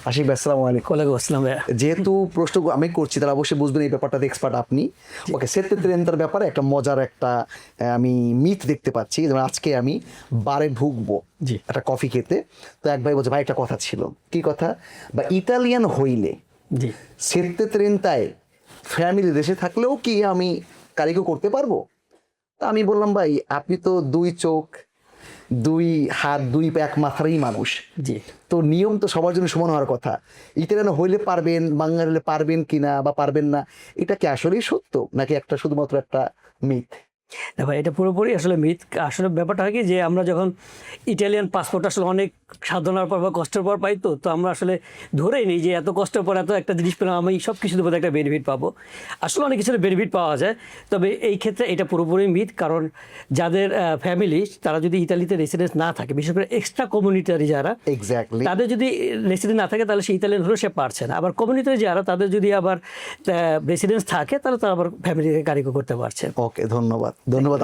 আশিক ভাই, আসসালামু আলাইকুম। ওয়ালাইকুম আসসালাম ভাইয়া। যেহেতু প্রশ্ন আমি করছি, তারা অবশ্যই বুঝবেন এই ব্যাপারটাতে এক্সপার্ট আপনি। ওকে, সেত্তে ত্রেন্তার ব্যাপারে একটা মজার একটা আমি মিথ দেখতে পাচ্ছি। যেমন আজকে আমি বারে ঢুকবো জি। একটা কফি খেতে, তো এক ভাই বলছে ভাই একটা কথা ছিল। কি কথা? বা ইতালিয়ান হইলে জি সেত্তে ত্রেন্তায় ফ্যামিলি দেশে থাকলেও কি আমি কারিগো করতে পারবো? তা আমি বললাম ভাই আপনি তো দুই চোখ, দুই হাত, দুই এক মাথারই মানুষ, জি তো নিয়ম তো সবার জন্য সমান হওয়ার কথা। ইতালিয়ান হইলে পারবেন, বাঙালি হলে পারবেন কিনা বা পারবেন না, এটা কি আসলেই সত্য নাকি একটা শুধুমাত্র একটা মিথ? না ভাই, এটা পুরোপুরি আসলে মিথ। আসলে ব্যাপারটা হয় কি, যে আমরা যখন ইটালিয়ান পাসপোর্ট আসলে অনেক সাধনার পর বা কষ্টের পর পাই, তো আমরা আসলে ধরেই নিই যে এত কষ্টের পর এত একটা জিনিস পেলাম, আমি সব কিছুর মধ্যে একটা বেনিফিট পাবো। আসলে অনেক কিছুর বেনিফিট পাওয়া যায়, তবে এই ক্ষেত্রে এটা পুরোপুরি মিথ। কারণ যাদের ফ্যামিলি তারা যদি ইতালিতে রেসিডেন্স না থাকে, বিশেষ করে এক্সট্রা কমিউনিটারি যারা, এক্স্যাক্টলি। তাদের যদি রেসিডেন্স না থাকে তাহলে সে ইতালিয়ান হলেও সে পারছে না। আবার কমিউনিটারি যারা, তাদের যদি আবার রেসিডেন্স থাকে তাহলে তারা আবার ফ্যামিলিকে কারিগর করতে পারছে। ওকে, ধন্যবাদ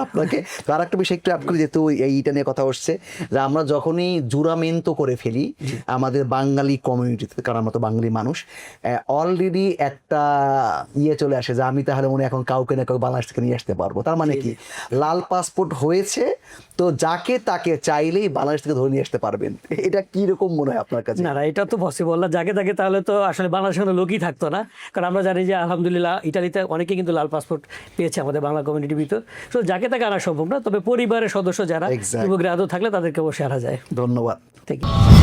আপনাকে। তো আর একটা বিষয় একটু অ্যাড করি, যেহেতু এইটা নিয়ে কথা হচ্ছে, যে আমরা যখনই জুরামেন্তো করে ফেলি আমাদের বাঙালি কমিউনিটিতে, কারণ আমরা তো বাঙালি মানুষ, অলরেডি একটা চলে আসে যে আমি তাহলে মনে হয় এখন কাউকে না কাউকে বাংলাদেশ থেকে নিয়ে আসতে পারবো। তার মানে কি, লাল পাসপোর্ট হয়েছে তো যাকে তাকে চাইলেই বাংলাদেশ থেকে ধরে নিয়ে আসতে পারবেন। এটা কি রকম মনে হয় আপনার কাছে? না না, এটা তো পসিবল না। যাকে তাকে তাহলে তো আসলে বাংলাদেশের কোনো লোকই থাকতো না। কারণ আমরা জানি যে আলহামদুলিল্লাহ ইটালিতে অনেকেই কিন্তু লাল পাসপোর্ট পেয়েছে আমাদের বাংলা কমিউনিটির ভিতর। তো যাকে তাকে আনা সম্ভব না, তবে পরিবারের সদস্য যারা Exactly. উপগ্রাহ থাকলে তাদেরকে অবশ্যই আনা যায়। ধন্যবাদ। ঠিক আছে।